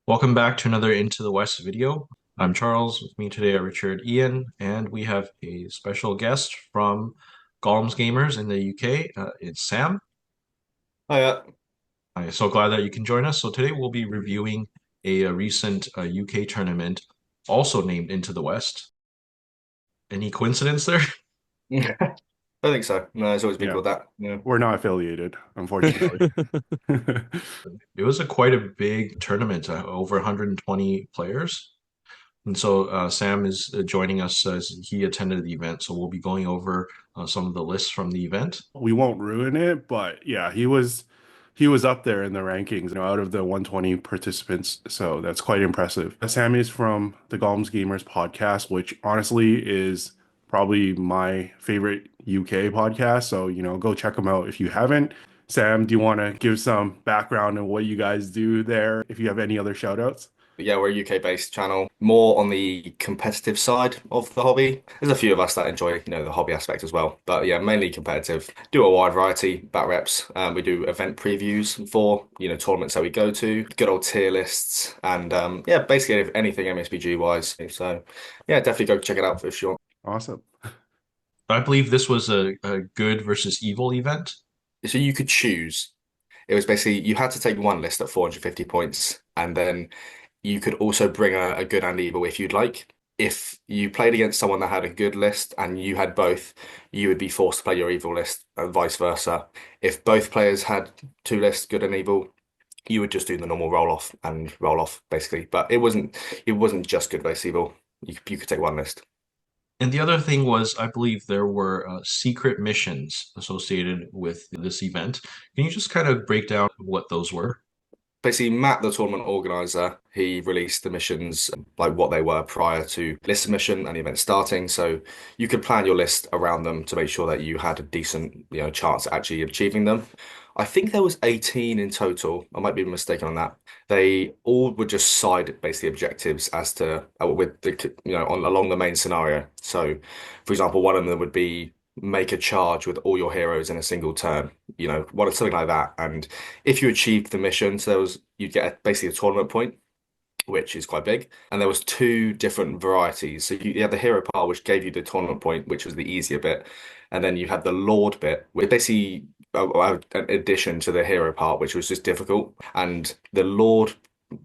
Welcome back to another Into the West video. I'm Charles. With me today are Richard, Ian, and we have a special guest from Gollum's Gamers in the UK. It's Sam. Oh yeah, I'm so glad that you can join us. So today we'll be reviewing a recent UK tournament, also named Into the West. Any coincidence there? I think so. No, it's always been Yeah, called that. Yeah, we're not affiliated, unfortunately. It was quite a big tournament, over 120 players. And so Sam is joining us as he attended the event. So we'll be going over some of the lists from the event. We won't ruin it, but yeah, he was up there in the rankings, out of the 120 participants. So that's quite impressive. Sammy is from the Gollum's Gamers podcast, which honestly is probably my favorite UK podcast. So, go check them out if you haven't. Sam, do you want to give some background on what you guys do there? If you have any other shout outs? but yeah, we're a UK-based channel, more on the competitive side of the hobby. There's a few of us that enjoy, the hobby aspect as well. But yeah, mainly competitive. Do a wide variety, bat reps. We do event previews for, tournaments that we go to, good old tier lists, and yeah, basically anything MSBG wise. So yeah, definitely go check it out for sure. Awesome. I believe this was a good versus evil event. So you could choose. It was basically you had to take one list at 450 points, and then you could also bring a good and evil if you'd like. If you played against someone that had a good list and you had both, you would be forced to play your evil list and vice versa. If both players had two lists, good and evil, you would just do the normal roll off basically. But it wasn't just good versus evil. You could take one list. And the other thing was, I believe there were secret missions associated with this event. Can you just kind of break down what those were? Basically, Matt, the tournament organizer, he released the missions like what they were prior to list submission and the event starting. So you could plan your list around them to make sure that you had a decent, chance at actually achieving them. I think there was 18 in total. I might be mistaken on that. They all were just side basically objectives as to with the along the main scenario. So, for example, one of them would be make a charge with all your heroes in a single turn. Something like that. And if you achieved the mission, so you'd get basically a tournament point, which is quite big. And there was two different varieties. So you had the hero part, which gave you the tournament point, which was the easier bit, and then you had the Lord bit, which basically an addition to the hero part, which was just difficult. And the Lord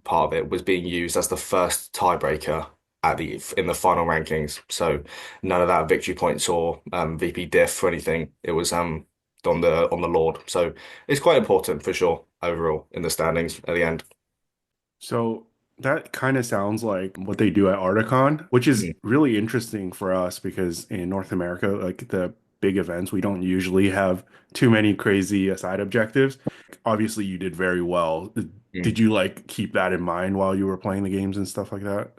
part of it was being used as the first tiebreaker in the final rankings. So none of that victory points or VP diff or anything. It was on the Lord. So it's quite important for sure overall in the standings at the end. So that kind of sounds like what they do at Articon, which is Mhm. really interesting for us because in North America, like the big events, we don't usually have too many crazy side objectives. Obviously, you did very well. Did Mm. you like keep that in mind while you were playing the games and stuff like that?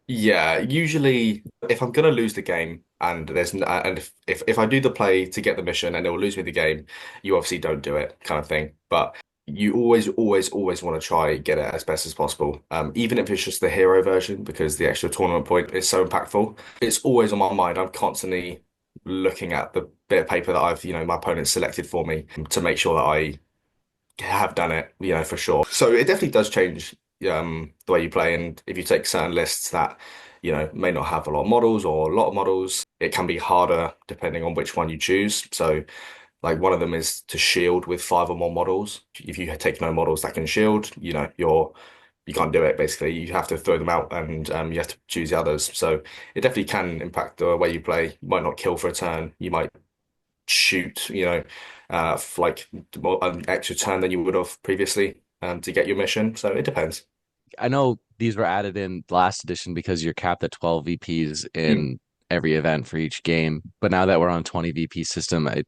Yeah, usually if I'm gonna lose the game and if I do the play to get the mission and it will lose me the game, you obviously don't do it kind of thing. But you always want to try get it as best as possible. Even if it's just the hero version, because the extra tournament point is so impactful. It's always on my mind. I'm constantly looking at the bit of paper that my opponent selected for me to make sure that I have done it, for sure. So it definitely does change the way you play. And if you take certain lists that, may not have a lot of models or a lot of models, it can be harder depending on which one you choose. So like one of them is to shield with five or more models. If you take no models that can shield, you can't do it basically. You have to throw them out and you have to choose the others. So it definitely can impact the way you play. You might not kill for a turn. You might shoot, like more, an extra turn than you would have previously to get your mission. So it depends. I know these were added in last edition because you're capped at 12 VPs Mm. in every event for each game. But now that we're on 20 VP system, it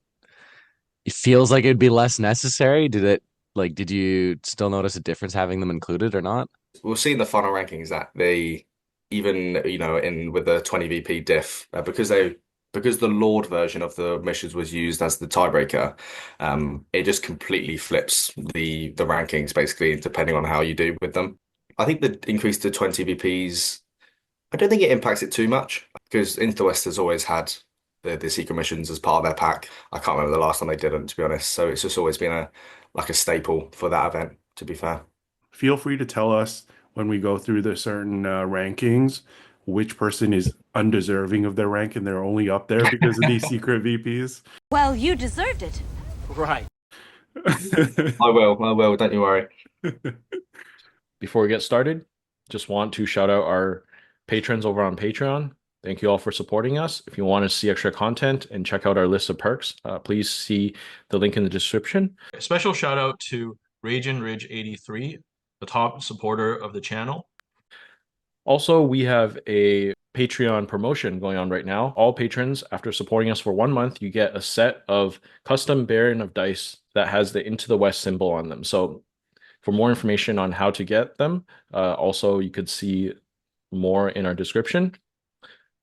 feels like it'd be less necessary. Did you still notice a difference having them included or not? We'll see in the final rankings that they even in with the 20 VP diff because the Lord version of the missions was used as the tiebreaker, it just completely flips the rankings basically depending on how you do with them. I think the increase to 20 VPs, I don't think it impacts it too much because Into the West has always had the secret missions as part of their pack. I can't remember the last time they didn't, to be honest. So it's just always been a staple for that event, to be fair. Feel free to tell us when we go through the certain rankings, which person is undeserving of their rank and they're only up there because of these secret VPs. Well, you deserved it. Right. I will, don't you worry. Before we get started, just want to shout out our patrons over on Patreon. Thank you all for supporting us. If you want to see extra content and check out our list of perks, please see the link in the description. A special shout out to Ragin Ridge 83, the top supporter of the channel. Also, we have a Patreon promotion going on right now. All patrons, after supporting us for 1 month, you get a set of custom Baron of dice that has the Into the West symbol on them. So for more information on how to get them, also you could see more in our description.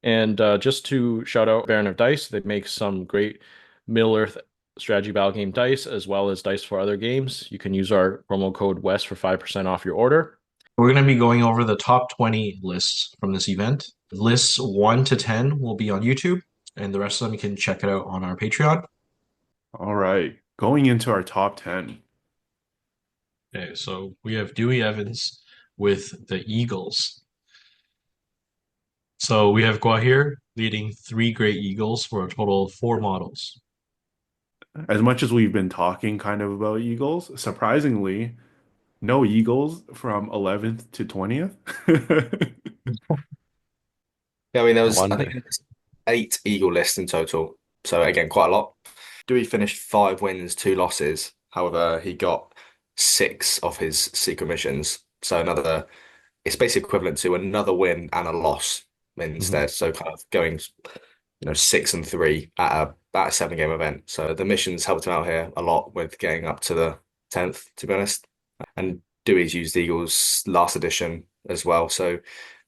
And just to shout out Baron of Dice, they make some great Middle-earth strategy battle game dice, as well as dice for other games. You can use our promo code WEST for 5% off your order. We're going to be going over the top 20 lists from this event. Lists 1 to 10 will be on YouTube, and the rest of them you can check it out on our Patreon. All right, going into our top 10. Okay, so we have Dewey Evans with the Eagles. So we have Guahir leading 3 Great Eagles for a total of 4 models. As much as we've been talking kind of about Eagles, surprisingly, no Eagles from 11th to 20th. Yeah, I mean, I Wonder. think there's 8 Eagle lists in total. So again, quite a lot. Dewey finished 5 wins, 2 losses. However, he got 6 of his secret missions. So it's basically equivalent to another win and a loss instead. So kind of going, 6 and 3 at a 7-game event. So the missions helped him out here a lot with getting up to the 10th, to be honest. And Dewey's used Eagles last edition as well. So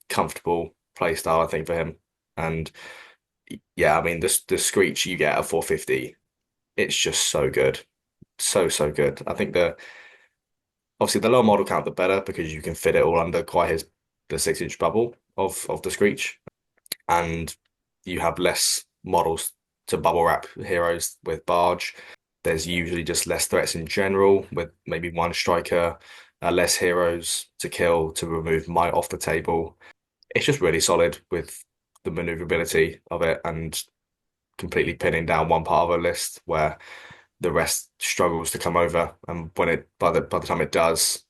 comfortable play style, I think, for him. And yeah, I mean, the Screech you get at 450, it's just so good. So good. I think obviously the lower model count, the better, because you can fit it all under the 6-inch bubble of the Screech. And you have less models to bubble wrap heroes with Barge. There's usually just less threats in general, with maybe 1 striker, less heroes to kill to remove might off the table. It's just really solid with the maneuverability of it and completely pinning down one part of a list where the rest struggles to come over. And by the time it does,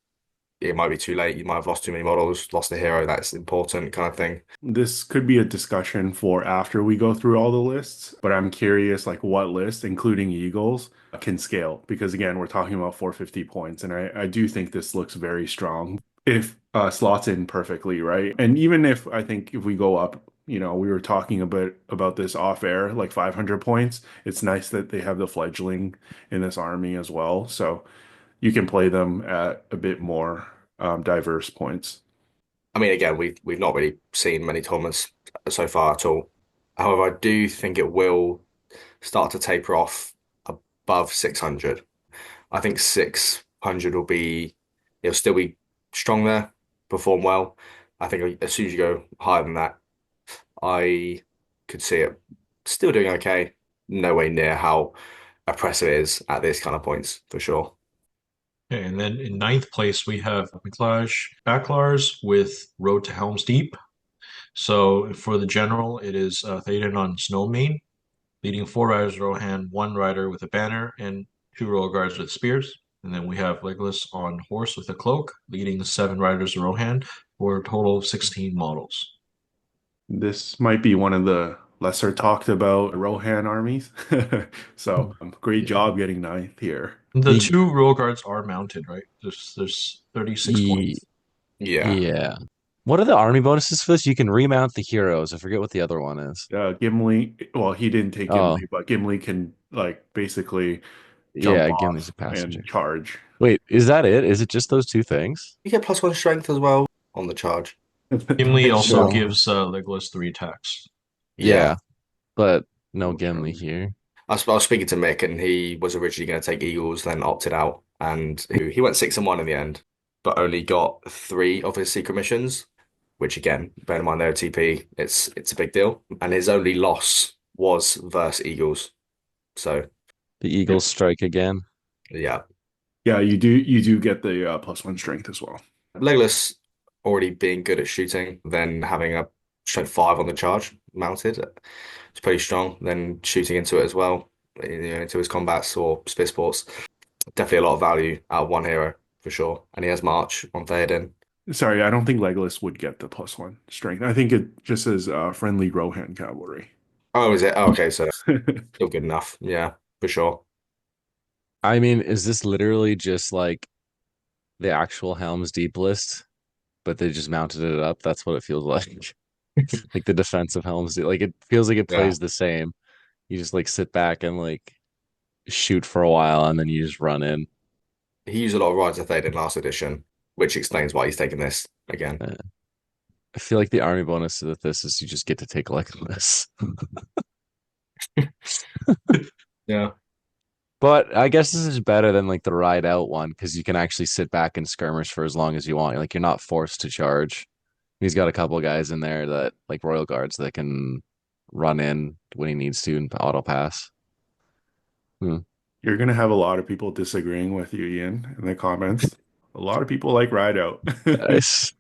it might be too late. You might have lost too many models, lost a hero that's important, kind of thing. This could be a discussion for after we go through all the lists, but I'm curious, like what list, including Eagles, can scale? Because again, we're talking about 450 points, and I do think this looks very strong if slots in perfectly, right? And even if I think if we go up, we were talking about this off air, like 500 points. It's nice that they have the fledgling in this army as well, so you can play them at a bit more diverse points. I mean, again, we've not really seen many tournaments so far at all. However, I do think it will start to taper off above 600. I think 600 it'll still be strong there, perform well. I think as soon as you go higher than that, I could see it still doing okay. No way near how oppressive it is at this kind of points, for sure. Okay, and then in 9th place, we have Miklaj Baklars with Road to Helm's Deep. So for the general, it is Théoden on Snowmane, leading 4 riders Rohan, 1 rider with a banner, and 2 royal guards with spears. And then we have Legolas on horse with a cloak, leading the 7 riders Rohan for a total of 16 models. This might be one of the lesser talked about Rohan armies. So great job getting 9th here. The 2 royal guards are mounted, right? There's 36 points. Yeah. Yeah. What are the army bonuses for this? You can remount the heroes. I forget what the other one is. Gimli, well, he didn't take Oh, Gimli, but Gimli can like basically jump yeah, Gimli's a off passenger. and charge. Wait, is that it? Is it just those 2 things? You get +1 strength as well on the charge. Gimli also So- gives Legolas 3 attacks. Yeah, but no Gimli here. I was speaking to Mick, and he was originally going to take Eagles, then opted out, and he went 6-1 in the end, but only got 3 of his secret missions, which again, bear in mind they're a TP, it's a big deal. And his only loss was versus Eagles. So The Eagles strike again. yeah, Yeah, you do get the +1 strength as well. Legolas already being good at shooting, then having a strength 5 on the charge mounted, it's pretty strong. Then shooting into it as well, into his combats or spit sports. Definitely a lot of value out of one hero for sure. And he has March on Theoden. Sorry, I don't think Legolas would get the +1 strength. I think it just says friendly Rohan cavalry. Oh, is it? Oh, okay, so still good enough. Yeah, for sure. I mean, is this literally just like the actual Helm's Deep list, but they just mounted it up? That's what it feels like. Like the defense of Helm's Deep. Like it feels like it Yeah. plays the same. You just like sit back and like shoot for a while and then you just run in. He used a lot of Rise of Theoden last edition, which explains why he's taking this again. Uh, I feel like the army bonus to this is you just get to take Legolas. Yeah. But I guess this is better than like the ride out one because you can actually sit back and skirmish for as long as you want. Like you're not forced to charge. He's got a couple guys in there that like royal guards that can run in when he needs to and auto pass. Hmm. You're gonna have a lot of people disagreeing with you, Ian, in the comments. A lot of people like Ride Out. Nice.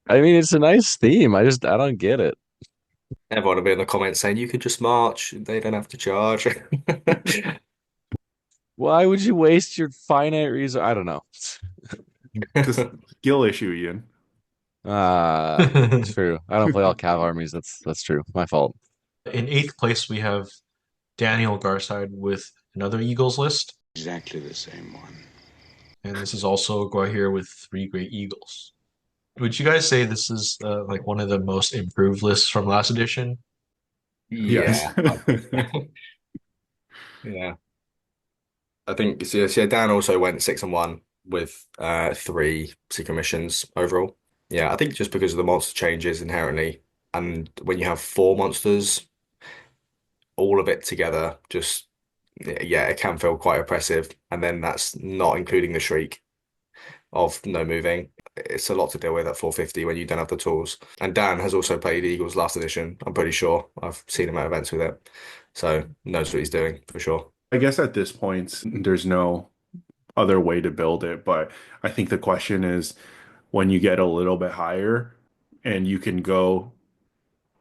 I mean, it's a nice theme. I don't get it. Everyone will be in the comments saying you could just march, they don't have to charge. Why would you waste your finite resource? I don't know. Just skill issue, Ian. True. I don't play all cav armies. That's true. My fault. In eighth place, we have Daniel Garside with another Eagles list. Exactly the same one. And this is also Guahir with 3 Great Eagles. Would you guys say this is like one of the most improved lists from last edition? Yes. Yeah. Yeah. I think so, yeah, Dan also went 6-1 with 3 secret missions overall. Yeah, I think just because of the monster changes inherently, and when you have 4 monsters, all of it together, just yeah, it can feel quite oppressive. And then that's not including the shriek of no moving. It's a lot to deal with at 450 when you don't have the tools. And Dan has also played Eagles last edition. I'm pretty sure I've seen him at events with it, so knows what he's doing for sure. I guess at this point, there's no other way to build it, but I think the question is when you get a little bit higher and you can go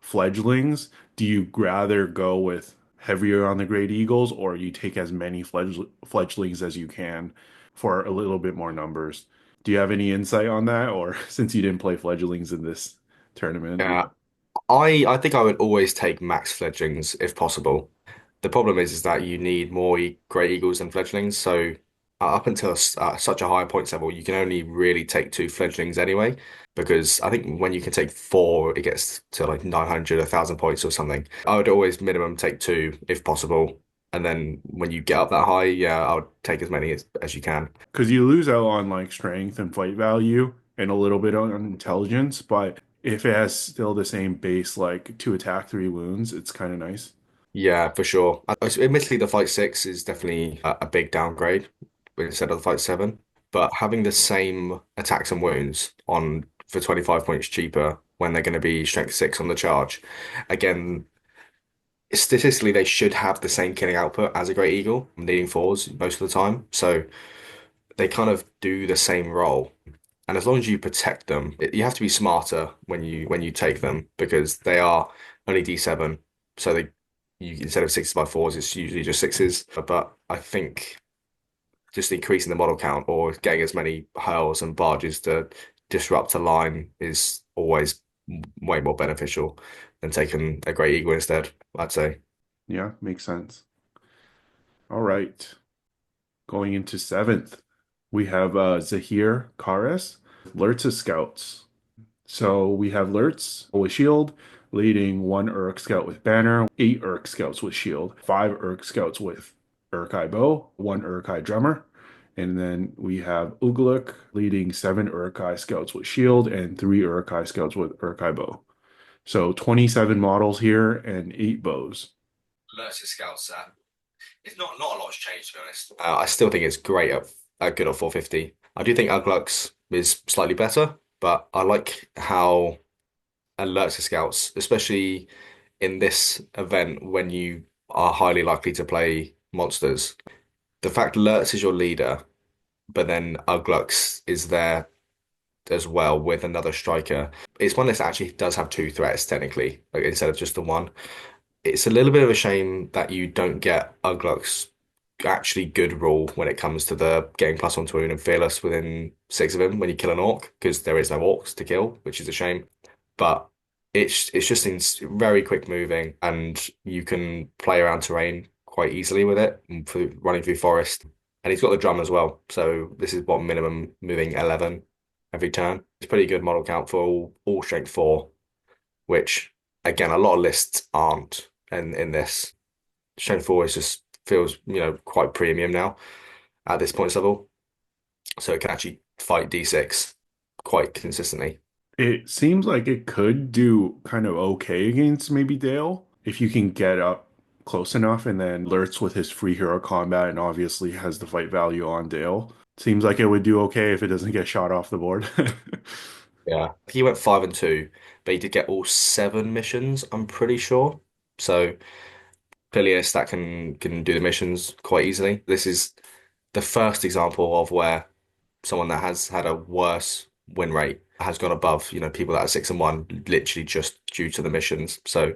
fledglings, do you rather go with heavier on the Great Eagles or you take as many fledglings as you can for a little bit more numbers? Do you have any insight on that? Or since you didn't play fledglings in this tournament? Yeah, I think I would always take max fledglings if possible. The problem is that you need more Grey Eagles than fledglings. So up until such a high points level, you can only really take 2 fledglings anyway. Because I think when you can take 4, it gets to like 900, 1,000 points or something. I would always minimum take 2 if possible. And then when you get up that high, yeah, I would take as many as you can. Because you lose out on like strength and fight value and a little bit on intelligence, but if it has still the same base, like 2 attack, 3 wounds, it's kind of nice. Yeah, for sure. Admittedly, the Fight 6 is definitely a big downgrade instead of the Fight 7. But having the same attacks and wounds on for 25 points cheaper when they're going to be Strength 6 on the charge, again, statistically, they should have the same killing output as a Great Eagle, needing 4s most of the time. So they kind of do the same role. And as long as you protect them, you have to be smarter when you take them because they are only D7. So instead of 6s by 4s, it's usually just 6s. But I think just increasing the model count or getting as many hurls and barges to disrupt a line is always way more beneficial than taking a Great Eagle instead, I'd say. Yeah, makes sense. All right. Going into seventh, we have Zahir Kares, Lurtz Scouts. So we have Lurtz with Shield, leading 1 Scout with Banner, 8 Scouts with Shield, 5 Scouts with Urkai Bow, 1 Drummer. And then we have Ugluk leading 7 Scouts with Shield and 3 Scouts with Urkai Bow. So 27 models here and 8 bows. Lurtz Scouts, it's not a lot's changed, to be honest. I still think it's great at good at 450. I do think Uglux is slightly better, but I like how alerts the scouts, especially in this event when you are highly likely to play monsters. The fact Lurtz is your leader, but then Uglux is there as well with another striker. It's one that actually does have two threats technically, like, instead of just the one. It's a little bit of a shame that you don't get Ugluk's actually good rule when it comes to the getting plus one to wound and fearless within six of him when you kill an orc, because there is no orcs to kill, which is a shame. But it's just very quick moving, and you can play around terrain quite easily with it and running through forest. And he's got the drum as well, so this is what minimum moving 11 every turn. It's pretty good model count for all strength four, which again a lot of lists aren't. And in this, strength four is just feels quite premium now at this points level, so it can actually fight D6 quite consistently. It seems like it could do kind of okay against maybe Dale if you can get up close enough and then alerts with his free hero combat and obviously has the fight value on Dale. Seems like it would do okay if it doesn't get shot off the board. Yeah, he went 5 and 2, but he did get all 7 missions, I'm pretty sure. So clearly, yes, that can do the missions quite easily. This is the first example of where someone that has had a worse win rate has gone above, people that are 6 and 1, literally just due to the missions. So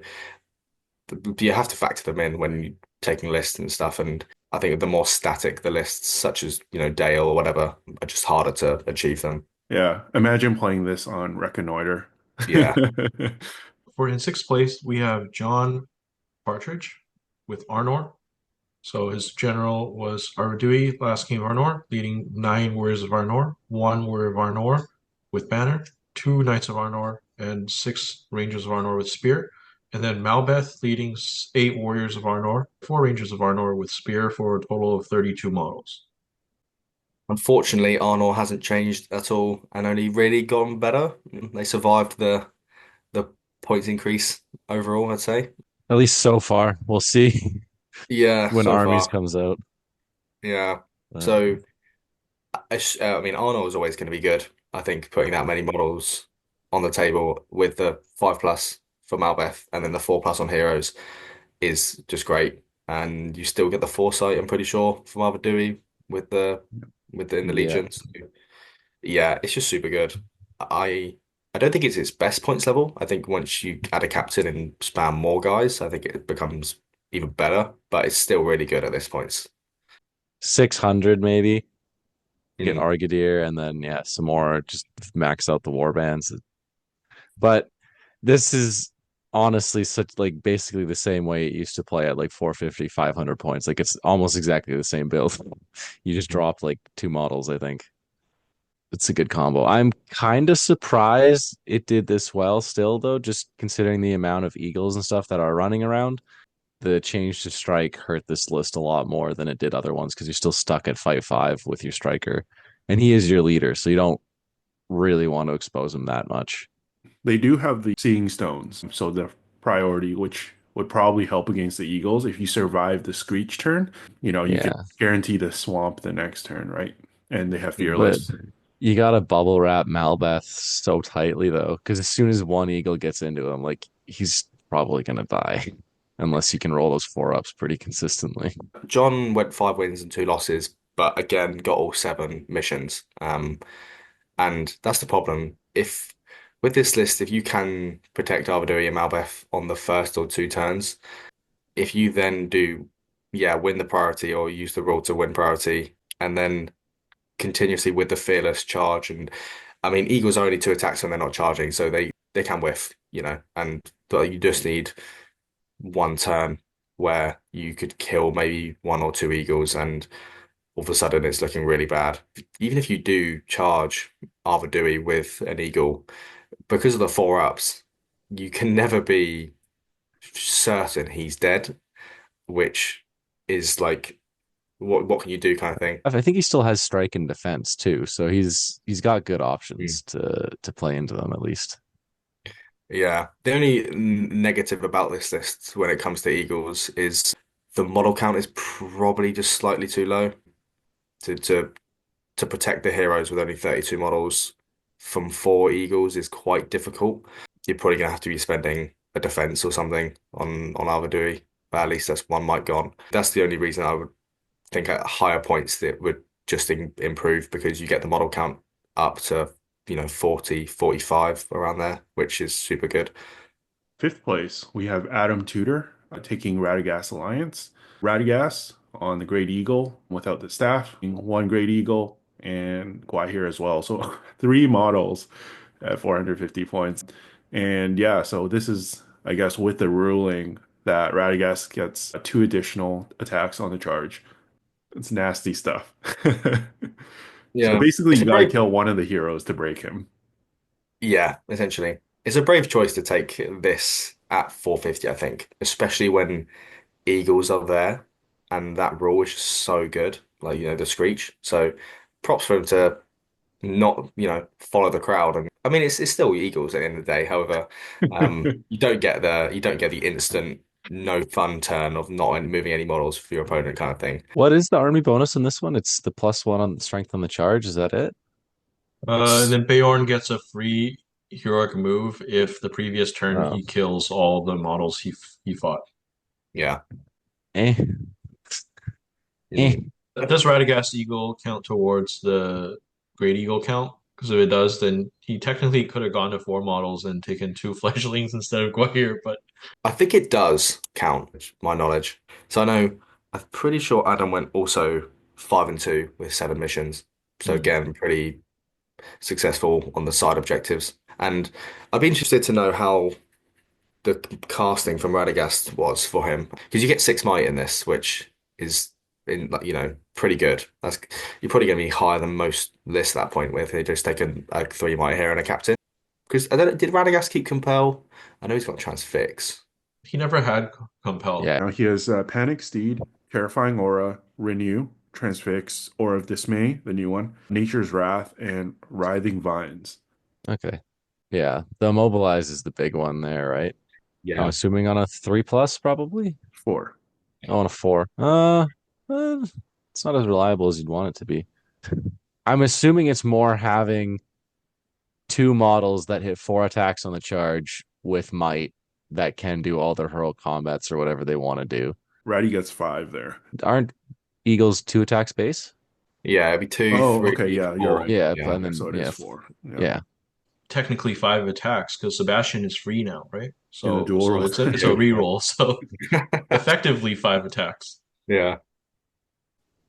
you have to factor them in when you're taking lists and stuff. And I think the more static the lists, such as, Dale or whatever, are just harder to achieve them. Yeah, imagine playing this on Reconnoiter. Yeah. For in sixth place, we have John Partridge with Arnor. So his general was Ardui, last king of Arnor, leading 9 warriors of Arnor, 1 warrior of Arnor with banner, 2 knights of Arnor, and 6 rangers of Arnor with spear. And then Malbeth leading 8 warriors of Arnor, 4 rangers of Arnor with spear for a total of 32 models. Unfortunately, Arnor hasn't changed at all and only really gotten better. They survived the points increase overall, I'd say. At least so far. We'll see Yeah, when so armies far. comes out. Yeah. But So I mean, Arnold is always going to be good. I think putting that many models on the table with the 5+ for Malbeth and then the 4+ on Heroes is just great. And you still get the foresight, I'm pretty sure, from Arbor Dewey with the in the yeah, Legions. Yeah, it's just super good. I I don't think it's its best points level. I think once you add a captain and spam more guys, I think it becomes even better. But it's still really good at this point. 600 maybe. Get Mm. Argadir and then yeah, some more just max out the war bands. But this is honestly such like basically the same way it used to play at like 450, 500 points. Like it's almost exactly the same build. You just dropped like 2 models, I think. It's a good combo. I'm kind of surprised it did this well still though, just considering the amount of eagles and stuff that are running around. The change to strike hurt this list a lot more than it did other ones because you're still stuck at fight 5 with your striker. And he is your leader, so you don't really want to expose him that much. They do have the Seeing Stones, so the priority, which would probably help against the Eagles. If you survive the Screech turn, you can Yeah. guarantee the Swamp the next turn, right? And they have But Fearless. you gotta bubble wrap Malbeth so tightly though, because as soon as one eagle gets into him, like he's probably gonna die unless you can roll those 4 ups pretty consistently. John went 5 wins and 2 losses, but again got all 7 missions. And that's the problem. If with this list, if you can protect Arviduri and Malbeth on the first or 2 turns, if you then do, yeah, win the priority or use the rule to win priority, and then continuously with the fearless charge, and I mean, Eagles are only 2 attacks when they're not charging, so they can whiff, and but you just need 1 turn where you could kill maybe 1 or 2 eagles, and all of a sudden it's looking really bad. Even if you do charge Arthur Dewey with an eagle, because of the 4 ups, you can never be certain he's dead, which is like what can you do kind of thing. I think he still has strike and defense too, so he's got good Mm. options to play into them at least. Yeah. The only negative about this list when it comes to eagles is the model count is probably just slightly too low to to protect the heroes with only 32 models from 4 eagles is quite difficult. You're probably gonna have to be spending a defense or something on Arvidui, but at least that's 1 might gone. That's the only reason I would think at higher points that would just improve because you get the model count up to 40, 45 around there, which is super good. Fifth place, we have Adam Tudor taking Radagast Alliance. Radagast on the Great Eagle without the staff, one Great Eagle, and Guahir as well. So three models at 450 points. And yeah, so this is, I guess, with the ruling that Radagast gets two additional attacks on the charge. It's nasty stuff. So Yeah. basically, It's you a got to brave, kill one of the heroes to break him. yeah, essentially. It's a brave choice to take this at 450, I think, especially when Eagles are there and that rule is just so good, like, the Screech. So props for him to not, follow the crowd. And I mean, it's still Eagles at the end of the day. However, you don't get the instant no fun turn of not moving any models for your opponent kind of thing. What is the army bonus in this one? It's the +1 on strength on the charge. Is that it? And then Beorn gets a free heroic move if the previous turn Oh, he kills all the models he fought. Yeah. eh, eh. Mm. Does Radagast Eagle count towards the Great Eagle count? Because if it does, then he technically could have gone to four models and taken two fledglings instead of Guahir, but I think it does count, my knowledge. So I'm pretty sure Adam went also 5-2 with 7 missions. So mm, again, pretty successful on the side objectives. And I'd be interested to know how the casting from Radagast was for him because you get 6 might in this, which is in like pretty good. That's you're probably going to be higher than most lists at that point with they just take a 3 might here and a captain. Because did Radagast keep compel? I know he's got transfix. he never had Compel. Yeah. Now he has Panic Steed, Terrifying Aura, Renew, Transfix, Aura of Dismay, the new one, Nature's Wrath, and Writhing Vines. Okay. Yeah. The immobilize is the big one there, right? I'm Yeah. assuming on a 3+, probably. Four. Oh, on a 4. It's not as reliable as you'd want it to be. I'm assuming it's more having two models that hit 4 attacks on the charge with might that can do all their hurl combats or whatever they want to do. Ratty gets five there. Aren't Eagles 2 attacks base? Yeah, it'd be two, Oh, okay, three, yeah, you're four. right. Yeah, Yeah. and Okay, then so it is yeah, four. Yeah. yeah. Technically 5 attacks because Sebastian is free now, right? In the So dual so role. it's a reroll. So effectively 5 attacks. Yeah.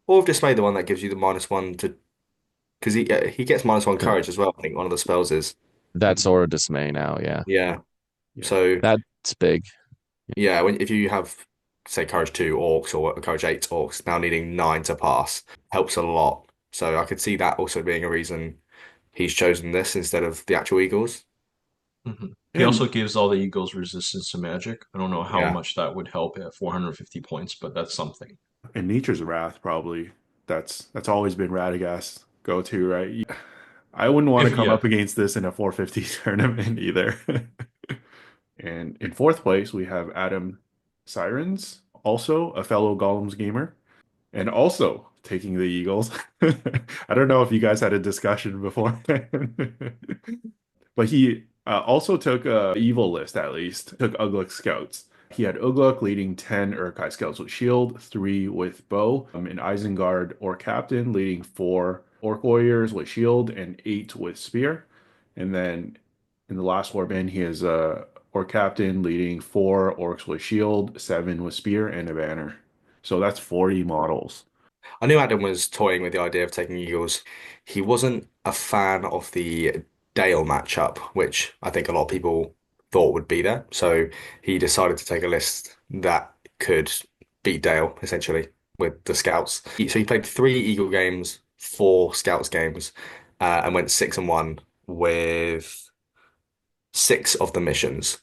Or we've just made the one that gives you the -1 to because he gets -1 Uh, courage as well. I think one of the spells is. That's Aura Dismay now, yeah. Yeah. Yeah. So That's big. yeah, if you have say courage 2 orcs or courage 8 orcs now needing 9 to pass helps a lot. So I could see that also being a reason he's chosen this instead of the actual eagles. He And also gives all the Eagles resistance to magic. I don't know how Yeah. much that would help at 450 points, but that's something. and Nature's Wrath probably. That's always been Radagast's go-to, right? I wouldn't want to If come yeah, up against this in a 450 tournament either. And in fourth place, we have Adam Sirens, also a fellow Gollum's gamer, and also taking the Eagles. I don't know if you guys had a discussion before, but he also took a evil list at least, took Ugluk Scouts. He had Ugluk leading 10 Urkai Scouts with shield, 3 with bow, and Isengard or Captain leading 4 Orc Warriors with shield and 8 with spear. And then in the last warband, he has Orc Captain leading 4 Orcs with shield, 7 with spear, and a banner. So that's 40 models. I knew Adam was toying with the idea of taking Eagles. He wasn't a fan of the Dale matchup, which I think a lot of people thought would be there. So he decided to take a list that could beat Dale, essentially, with the Scouts. So he played 3 Eagle games, 4 Scouts games, and went 6-1 with 6 of the missions.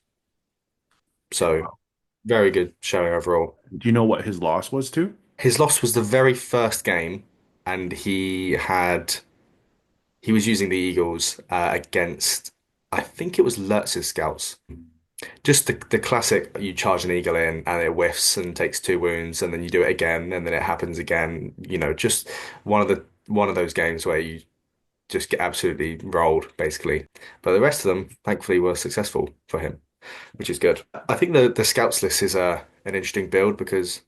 So very good showing overall. Do you know what his loss was to? His loss was the very first game, and he was using the Eagles against I think it was Lurtz's scouts. Just the classic you charge an eagle in and it whiffs and takes 2 wounds and then you do it again and then it happens again. Just one of those games where you just get absolutely rolled, basically. But the rest of them, thankfully, were successful for him, which is good. I think the scouts list is an interesting build because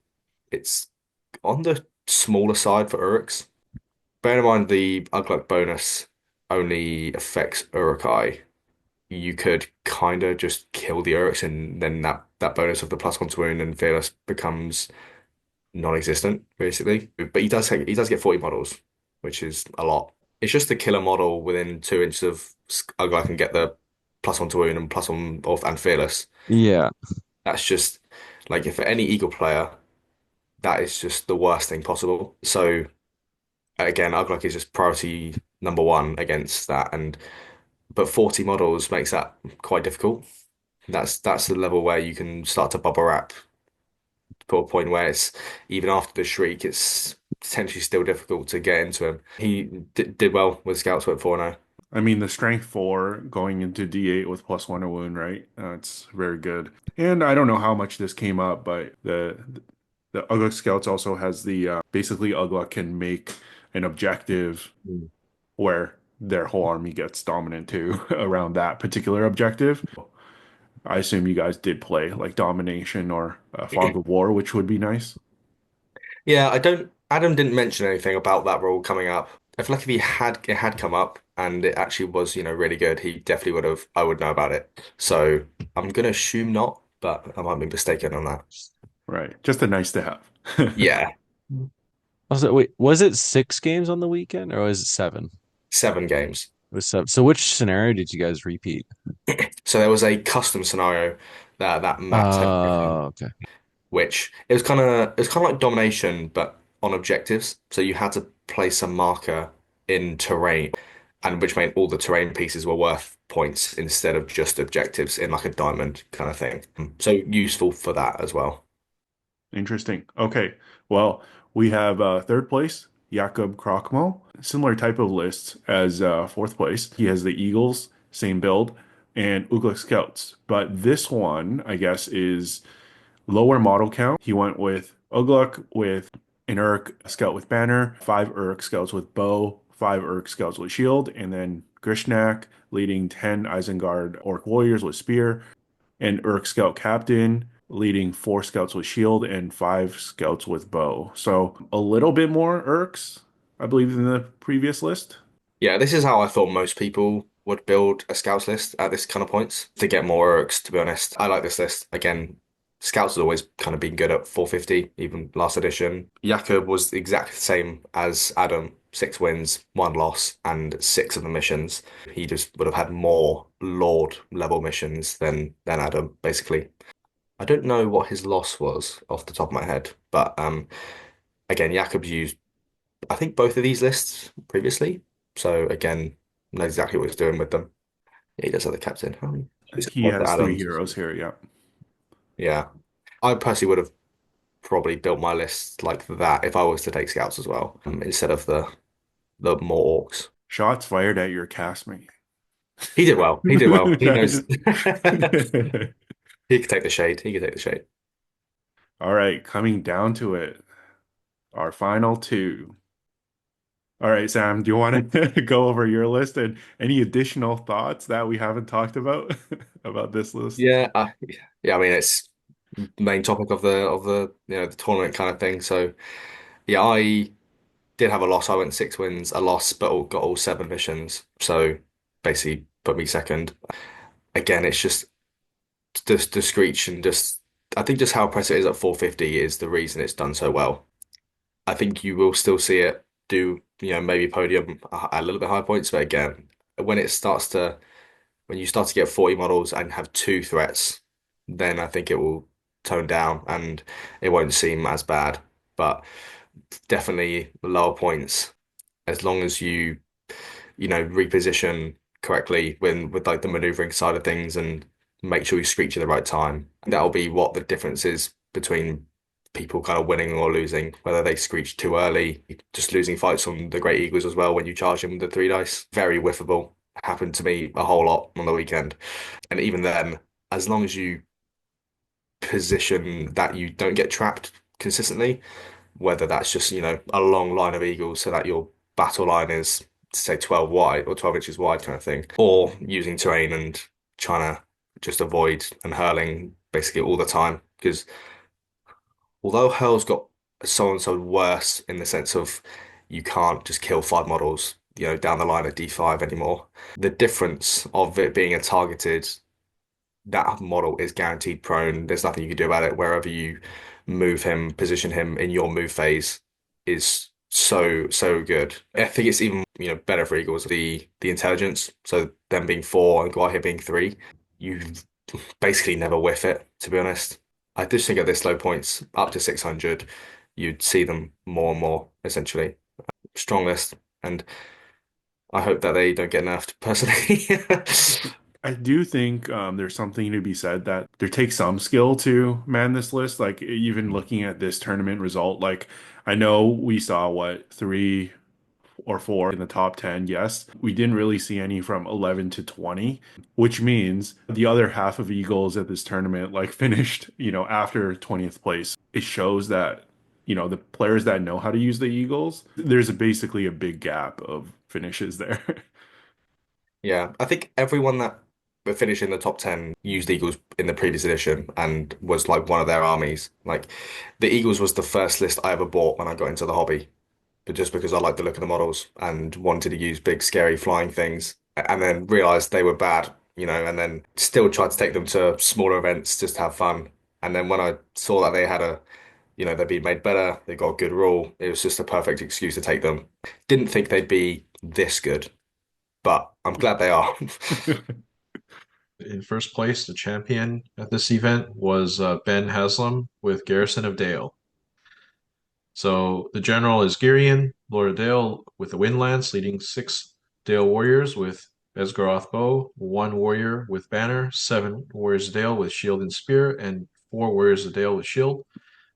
it's on the smaller side for Urux. Bear in mind the Ugluk bonus only affects Urukai, you could kind of just kill the Uruks, and then that bonus of the plus one to wound and fearless becomes non-existent, basically. But he does get 40 models, which is a lot. It's just the killer model within 2 inches of Ugly can get the plus one to wound and plus one off and fearless. Yeah. That's just like if for any Eagle player, that is just the worst thing possible. So again, Ugly is just priority number one against that, and but 40 models makes that quite difficult. That's the level where you can start to bubble wrap to a point where it's even after the shriek, it's potentially still difficult to get into him. He did well with scouts, went 4-0. I mean, the strength four going into D8 with plus one a wound, right? That's very good. And I don't know how much this came up, but the Ugluk Scouts also has the basically Ugluk can make an objective Mm. where their whole army gets dominant too around that particular objective. I assume you guys did play like domination or fog of war, which would be nice. Yeah, I don't. Adam didn't mention anything about that rule coming up. I feel like if it had come up and it actually was, really good, he definitely would have. I would know about it. So I'm gonna assume not, but I might be mistaken on that. Right. Just a nice to have. Yeah, Also, wait, was it 6 games on the weekend or was it seven? 7 games. It was seven. So which scenario did you guys repeat? So there was a custom scenario that Matt had written, Okay. which it was kind of like domination, but on objectives. So you had to place a marker in terrain, and which made all the terrain pieces were worth points instead of just objectives in like a diamond kind of thing. So useful for that as well. Interesting. Okay. Well, we have third place, Jakob Krokmo. Similar type of list as fourth place. He has the Eagles, same build, and Oogla Scouts. But this one, I guess, is lower model count. He went with Ugluk with an Urk Scout with banner, 5 Urk Scouts with bow, 5 Urk Scouts with shield, and then Grishnak leading 10 Isengard Orc Warriors with spear, and Urk Scout Captain leading 4 scouts with shield and 5 scouts with bow. So a little bit more Urks, I believe, than the previous list. Yeah, this is how I thought most people would build a scouts list at this kind of points to get more orcs, to be honest. I like this list. Again, scouts has always kind of been good at 450, even last edition. Jakob was exactly the same as Adam. 6 wins, 1 loss, and 6 of the missions. He just would have had more Lord level missions than Adam, basically. I don't know what his loss was off the top of my head, but again, Jakob's used I think both of these lists previously. So again, know exactly what he's doing with them. Yeah, he does have the captain. He's got He one for has three Adams. heroes here, yeah. Yeah. I personally would have probably built my list like that if I was to take scouts as well, instead of the more orcs. Shots fired at your castmate. He did well. He did well. He knows he could take the shade. He could take the shade. All right, coming down to it, our final two. All right, Sam, do you want to go over your list and any additional thoughts that we haven't talked about about this list? Yeah, yeah. I mean, it's main topic of the the tournament kind of thing. So yeah, I did have a loss. I went 6 wins, a loss, but got all 7 missions. So basically put me second. Again, it's just the screech and just I think just how impressive it is at 450 is the reason it's done so well. I think you will still see it do, maybe podium a little bit high points, but again, when it starts to when you start to get 40 models and have 2 threats, then I think it will tone down and it won't seem as bad. But definitely lower points as long as you reposition correctly with like the maneuvering side of things and make sure you screech at the right time. That'll be what the difference is between people kind of winning or losing, whether they screech too early, just losing fights on the Great Eagles as well when you charge them with the 3 dice. Very whiffable. Happened to me a whole lot on the weekend. And even then, as long as you position that you don't get trapped consistently, whether that's just, a long line of eagles so that your battle line is, say, 12 wide or 12 inches wide kind of thing, or using terrain and trying to just avoid and hurling basically all the time. Because although hurl's got so and so worse in the sense of you can't just kill 5 models down the line at D5 anymore. The difference of it being a targeted, that model is guaranteed prone. There's nothing you can do about it. Wherever you move him, position him in your move phase is so good. I think it's even, better for Eagles, the intelligence. So them being four and Guahia being three, you basically never whiff it, to be honest. I just think at this low points, up to 600, you'd see them more and more, essentially. Strong list. And I hope that they don't get nerfed, personally. I do think there's something to be said that there takes some skill to man this list. Like even looking at this tournament result, like I know we saw what three or four in the top 10. Yes, we didn't really see any from 11 to 20, which means the other half of Eagles at this tournament like finished, after 20th place. It shows that, the players that know how to use the Eagles, there's basically a big gap of finishes there. Yeah, I think everyone that finished in the top 10 used Eagles in the previous edition and was like one of their armies. Like the Eagles was the first list I ever bought when I got into the hobby, but just because I liked the look of the models and wanted to use big, scary flying things, and then realized they were bad, and then still tried to take them to smaller events just to have fun. And then when I saw that they had they'd be made better, they got a good rule, it was just a perfect excuse to take them. Didn't think they'd be this good, but I'm glad they are. In first place, the champion at this event was Ben Haslam with Garrison of Dale. So the general is Girion, Lord of Dale with the Windlance, leading 6 Dale warriors with Esgaroth bow, 1 warrior with banner, 7 warriors of Dale with shield and spear, and 4 warriors of Dale with shield.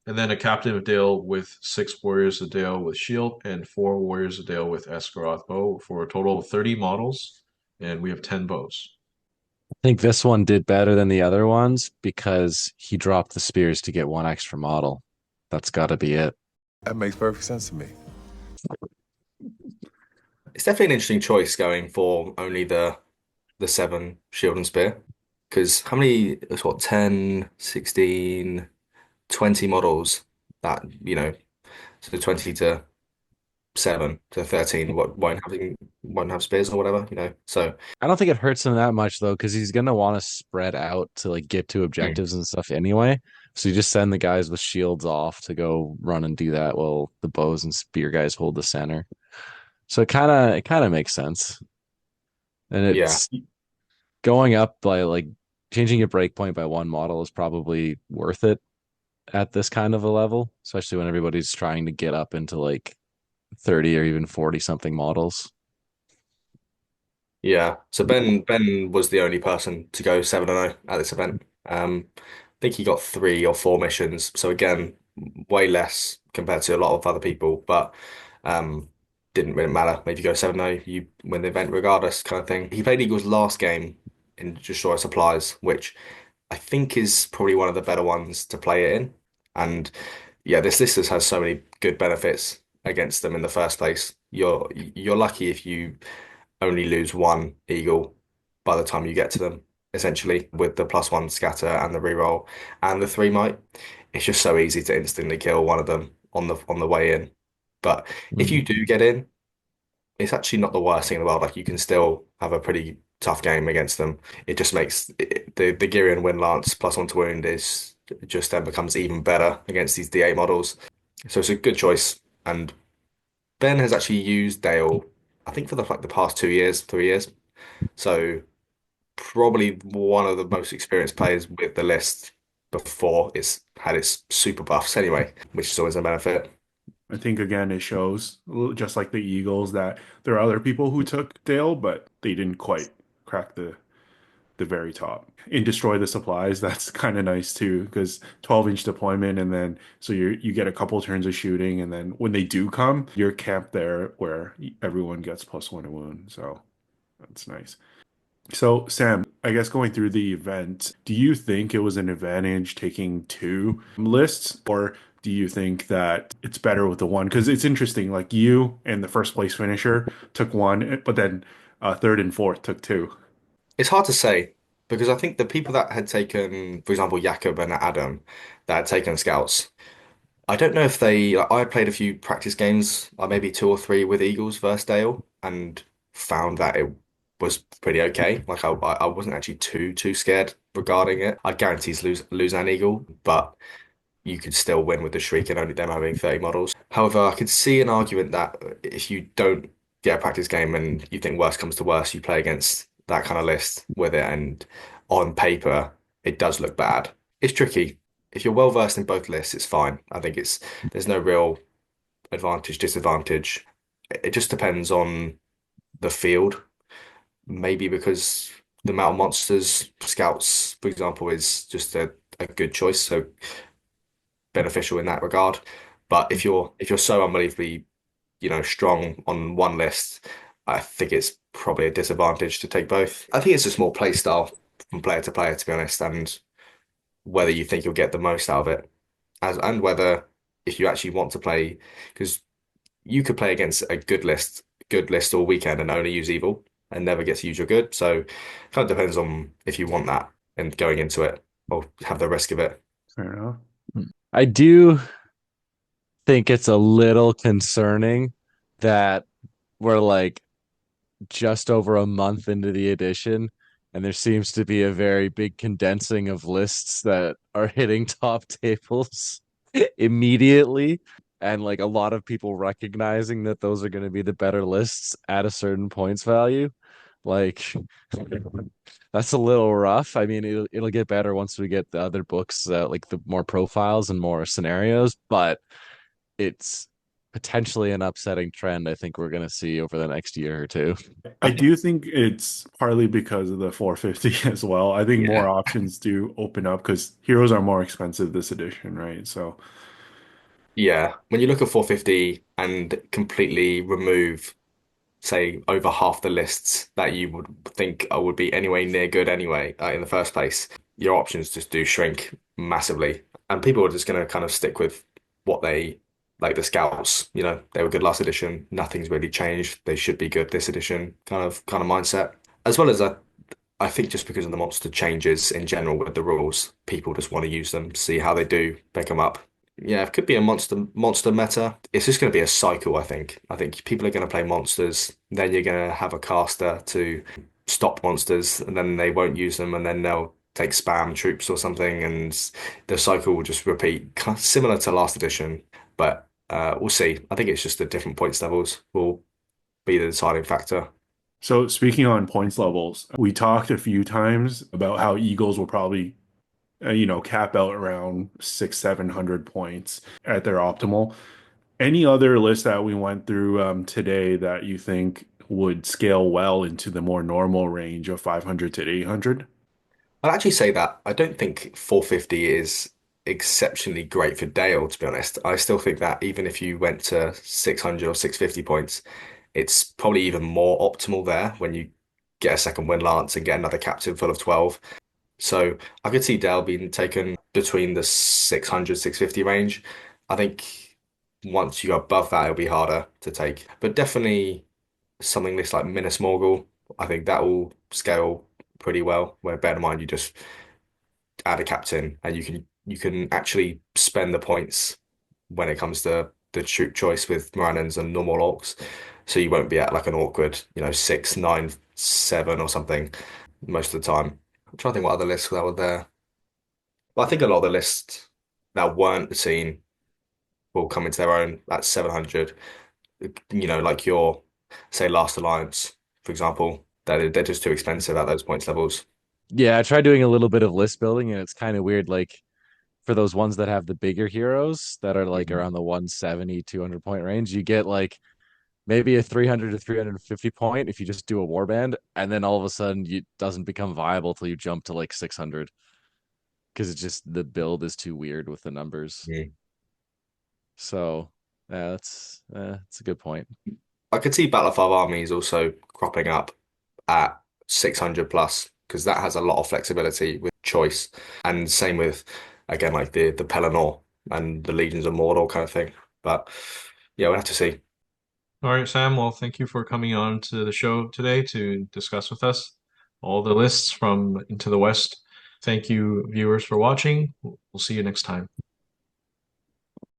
And then a captain of Dale with 6 warriors of Dale with shield and 4 warriors of Dale with Esgaroth bow for a total of 30 models. And we have 10 bows. I think this one did better than the other ones because he dropped the spears to get one extra model. That's got to be it. That makes perfect sense to me. It's definitely an interesting choice going for only the 7 shield and spear. Because how many, it's what, 10, 16, 20 models that, so 20 to 7 to 13 what won't have spears or whatever, So I don't think it hurts him that much though, because he's gonna want to spread out to like get to mm, objectives and stuff anyway. So you just send the guys with shields off to go run and do that while the bows and spear guys hold the center. So it kind of makes sense. And yeah. it's going up by like changing your breakpoint by one model is probably worth it at this kind of a level, especially when everybody's trying to get up into like 30 or even 40 something models. Yeah. So Ben was the only person to go 7-0 at this event. I think he got 3 or 4 missions. So again, way less compared to a lot of other people, but um didn't really matter. If you go 7-0, you win the event regardless, kind of thing. He played Eagles last game in Destroyer Supplies, which I think is probably one of the better ones to play it in. And yeah, this list has so many good benefits against them in the first place. You're lucky if you only lose one eagle by the time you get to them, essentially, with the +1 scatter and the reroll and the 3 might. It's just so easy to instantly kill one of them on the way in. But if you Mhm. do get in, it's actually not the worst thing in the world. Like you can still have a pretty tough game against them. It just makes the Girion win lance +1 to wound is just then becomes even better against these D8 models. So it's a good choice. And Ben has actually used Dale, I think for the past 2 years, 3 years. So probably one of the most experienced players with the list before it's had its super buffs anyway, which is always a benefit. I think again it shows just like the Eagles that there are other people who took Dale, but they didn't quite crack the very top and destroy the supplies. That's kind of nice too, because 12-inch deployment, and then so you get a couple turns of shooting, and then when they do come, you're camped there where everyone gets +1 a wound. So that's nice. So, Sam, I guess going through the event, do you think it was an advantage taking two lists, or do you think that it's better with the one? Because it's interesting, like you and the first place finisher took one, but then third and fourth took two. It's hard to say because I think the people that had taken, for example, Jakob and Adam, that had taken scouts, I don't know if they. Like, I played a few practice games, like maybe 2 or 3 with Eagles versus Dale, and found that it was pretty okay. Like I wasn't actually too scared regarding it. I guarantee lose an eagle, but you could still win with the Shriek and only them having 30 models. However, I could see an argument that if you don't get a practice game and you think worst comes to worst, you play against that kind of list with it, and on paper, it does look bad. It's tricky. If you're well versed in both lists, it's fine. I think there's no real advantage, disadvantage. It just depends on the field. Maybe because the amount of monsters, scouts, for example, is just a good choice. So beneficial in that regard. But if you're so unbelievably, strong on one list, I think it's probably a disadvantage to take both. I think it's a small play style from player to player, to be honest, and whether you think you'll get the most out of it, and whether if you actually want to play, because you could play against a good list all weekend and only use evil and never get to use your good. So it kind of depends on if you want that and going into it or have the risk of it. Fair enough. I do think it's a little concerning that we're like just over a month into the edition, and there seems to be a very big condensing of lists that are hitting top tables immediately, and like a lot of people recognizing that those are going to be the better lists at a certain points value. Like that's a little rough. I mean, it'll get better once we get the other books, like the more profiles and more scenarios, but it's potentially an upsetting trend I think we're going to see over the next year or two. I do think it's partly because of the 450 as well. I think more Yeah. options do open up because heroes are more expensive this edition, right? So Yeah, when you look at 450 and completely remove, say, over half the lists that you would think would be anyway near good anyway, in the first place, your options just do shrink massively. And people are just going to kind of stick with what they like the scouts, they were good last edition. Nothing's really changed. They should be good this edition kind of mindset. As well as I think just because of the monster changes in general with the rules, people just want to use them, see how they do, pick them up. Yeah, it could be a monster meta. It's just going to be a cycle, I think. I think people are going to play monsters, then you're going to have a caster to stop monsters, and then they won't use them, and then they'll take spam troops or something, and the cycle will just repeat, similar to last edition. But we'll see. I think it's just the different points levels will be the deciding factor. So speaking on points levels, we talked a few times about how Eagles will probably, cap out around 700 points at their optimal. Any other list that we went through today that you think would scale well into the more normal range of 500 to 800? I'd actually say that I don't think 450 is exceptionally great for Dale, to be honest. I still think that even if you went to 600 or 650 points, it's probably even more optimal there when you get a second win lance and get another captain full of 12. So I could see Dale being taken between the 600, 650 range. I think once you go above that, it'll be harder to take. But definitely something less like Minas Morgul, I think that will scale pretty well. Where bear in mind you just add a captain and you can actually spend the points when it comes to the troop choice with Morannons and normal orcs. So you won't be at like an awkward, 6, 9, 7 or something most of the time. I'm trying to think what other lists that were there. But I think a lot of the lists that weren't seen will come into their own at 700. Like your, say, Last Alliance, for example, they're just too expensive at those points levels. Yeah, I tried doing a little bit of list building and it's kind of weird. Like for those ones that have the bigger heroes that are like Mhm. around the 170, 200 point range, you get like maybe a 300 to 350 point if you just do a warband. And then all of a sudden it doesn't become viable till you jump to like 600 because it's just the build is too weird with the numbers. Mm. So yeah, that's a good point. I could see Battle of Five Armies also cropping up at 600 plus because that has a lot of flexibility with choice. And same with, again, like the Pelennor and the Legions of Mordor kind of thing. But yeah, we'll have to see. All right, Sam. Well, thank you for coming on to the show today to discuss with us all the lists from Into the West. Thank you, viewers, for watching. We'll see you next time.